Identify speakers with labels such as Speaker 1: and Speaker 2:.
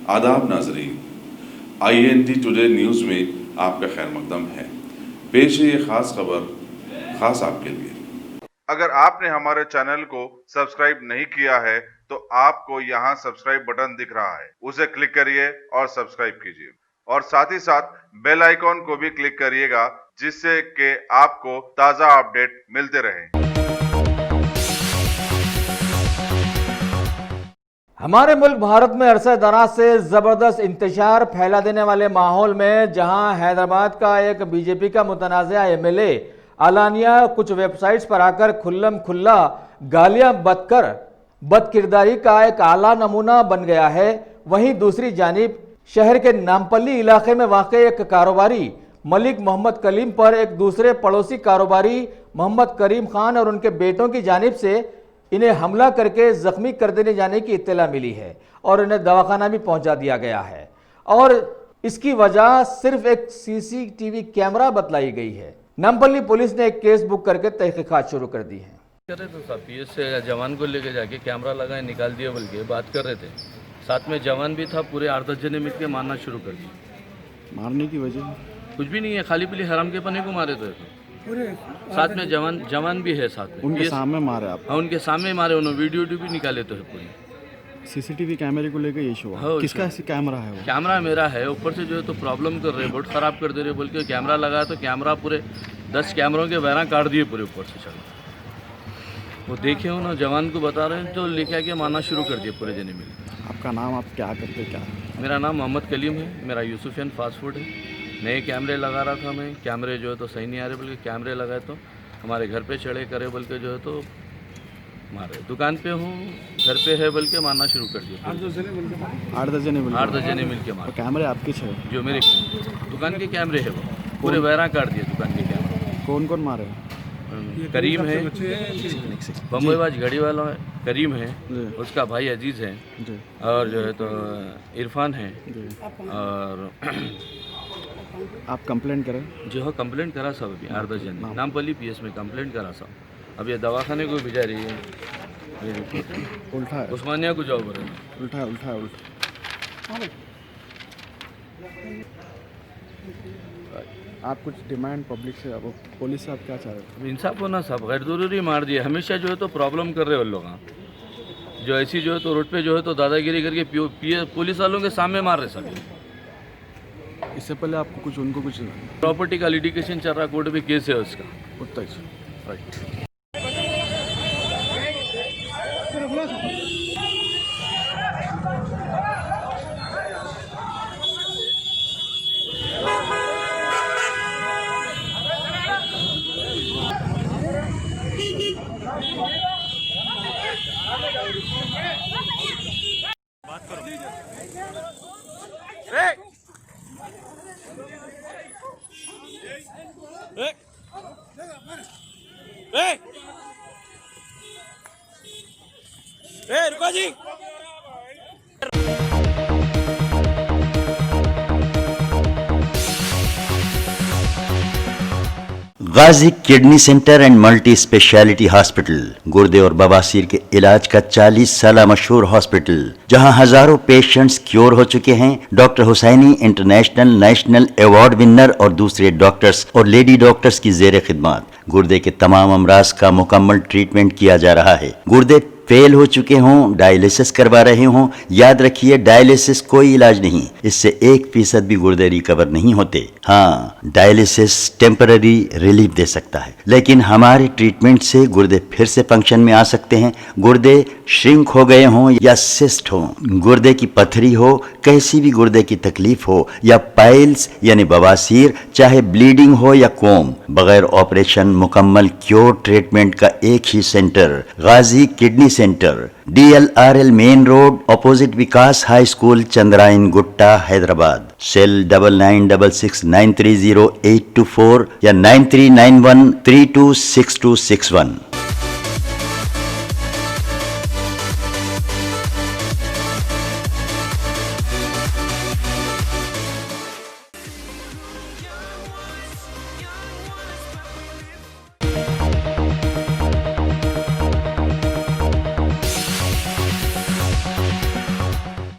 Speaker 1: आदाब नाजरीन, INT today news में आपका खैर मकदम है। पेश है ये खास खबर खास आपके लिए। अगर आपने हमारे चैनल को सब्सक्राइब नहीं किया है तो आपको यहाँ सब्सक्राइब बटन दिख रहा है, उसे क्लिक करिए और सब्सक्राइब कीजिए और साथ ही साथ बेल आइकॉन को भी क्लिक करिएगा, जिससे कि आपको ताज़ा अपडेट मिलते रहें।
Speaker 2: हमारे मुल्क भारत में अरसे दराज से ज़बरदस्त इंतशार फैला देने वाले माहौल में जहां हैदराबाद का एक बीजेपी का मुतनाज़ा MLA आलानिया कुछ वेबसाइट्स पर आकर खुल्लम खुल्ला गालियां बककर बदकिरदारी का एक आला नमूना बन गया है, वहीं दूसरी जानिब शहर के नामपल्ली इलाके में वाक़े एक कारोबारी मलिक मोहम्मद कलीम पर एक दूसरे पड़ोसी कारोबारी मोहम्मद करीम खान और उनके बेटों की जानिब से इन्हें हमला करके जख्मी कर देने जाने की इत्तला मिली है और इन्हें दवाखाना भी पहुंचा दिया गया है और इसकी वजह सिर्फ एक CCTV कैमरा बतलाई गई है। नामपल्ली पुलिस ने एक केस बुक करके तहकीकात शुरू कर दी है।
Speaker 3: कर रहे थे साहब, PS से जवान को लेके जाके कैमरा लगाए निकाल दिया बोल के बात कर रहे थे, साथ में जवान भी था, पूरे 8-10 जने मिल के मारना शुरू कर दिया।
Speaker 4: मारने की वजह
Speaker 3: कुछ भी नहीं है, खाली पीली हराम के पने को मारे थे, साथ में जवान भी है साथ में।
Speaker 4: उनके सामने मारे आप?
Speaker 3: हाँ, उनके सामने मारे, उन्होंने वीडियो भी निकाले तो है पूरी।
Speaker 4: CCTV कैमरे को लेकर ये इशू है? किसका ऐसे कैमरा है? वो
Speaker 3: कैमरा मेरा है, ऊपर से जो है तो प्रॉब्लम कर रहे हैं, बोर्ड खराब कर दे रहे बोल के कैमरा लगाया तो कैमरा पूरे 10 कैमरों के वैरा काट दिए पूरे ऊपर से। चलो वो देखे हो ना, जवान को बता रहे हैं तो लेके आके मारना शुरू कर दिए पूरे जने मिल।
Speaker 4: आपका नाम, आप क्या करते क्या?
Speaker 3: मेरा नाम मोहम्मद कलीम है, मेरा यूसुफियन फास्ट फूड है। नए कैमरे लगा रहा था मैं, कैमरे जो है तो सही नहीं आ रहे बोल के कैमरे लगाए तो हमारे घर पे चढ़े करे बोल के जो है तो मारे। दुकान पे हूँ, घर पे है बोल के मारना शुरू कर दिया।
Speaker 4: 8-10 जने
Speaker 3: मिल के मारे।
Speaker 4: कैमरे आपके छे?
Speaker 3: जो मेरे दुकान के कैमरे है वो पूरे वैरा काट दिए दुकान के कैमरे।
Speaker 4: कौन कौन मारे?
Speaker 3: करीम है, बम्बईबाज घड़ी वाला है, करीम है, उसका भाई अजीज़ है, और जो है तो इरफान है। और
Speaker 4: आप कंप्लेंट करें?
Speaker 3: जो है कंप्लेंट करा सब, अभी 8-10 जन नामपल्ली PS में कंप्लेंट करा सब। अब ये दवाखाने को भिजा रही है,
Speaker 4: उल्टा है,
Speaker 3: उस्मानिया को जाओ बोल रहे,
Speaker 4: उल्टा। आप कुछ डिमांड पब्लिक से, अब पुलिस से आप क्या चाह रहे हैं?
Speaker 3: इंसाफ होना सब, गैर जरूरी मार दिए। हमेशा जो है तो प्रॉब्लम कर रहे हैं लोग, जो ऐसी जो है तो रोड पे जो है तो दादागिरी करके पुलिस वालों के सामने मार रहे सभी।
Speaker 4: इससे पहले आपको कुछ, उनको कुछ
Speaker 3: प्रॉपर्टी का लिटिगेशन चल रहा, कोर्ट में केस है उसका।
Speaker 4: उतना ही
Speaker 3: राइट। रुको जी।
Speaker 5: Ghazi kidney centre and multi speciality hospital, गुर्दे और बवासीर के इलाज का 40 साल मशहूर हॉस्पिटल, जहां हजारों पेशेंट्स क्योर हो चुके हैं। Doctor Husaini international national award winner और दूसरे डॉक्टर्स और लेडी डॉक्टर्स की जेर खिदमत गुर्दे के तमाम अमराज का मुकम्मल ट्रीटमेंट किया जा रहा है। गुर्दे फेल हो चुके हों, डायलिसिस करवा रहे हों, याद रखिए डायलिसिस कोई इलाज नहीं, इससे 1% भी गुर्दे रिकवर नहीं होते। हाँ, डायलिसिस टेम्पररी रिलीफ दे सकता है, लेकिन हमारे ट्रीटमेंट से गुर्दे फिर से फंक्शन में आ सकते हैं। गुर्दे श्रिंक हो गए हों या सिस्ट हो, गुर्दे की पथरी हो, कैसी भी गुर्दे की तकलीफ हो, या पाइल्स यानी बवासीर, चाहे ब्लीडिंग हो या कोम, बगैर ऑपरेशन मुकम्मल क्योर ट्रीटमेंट का एक ही centre, Ghazi kidney centre, DLRL main road, opposite Vikas high school, Chandrayan Gutta, Hyderabad. Cell 9966930824 या 9391326261।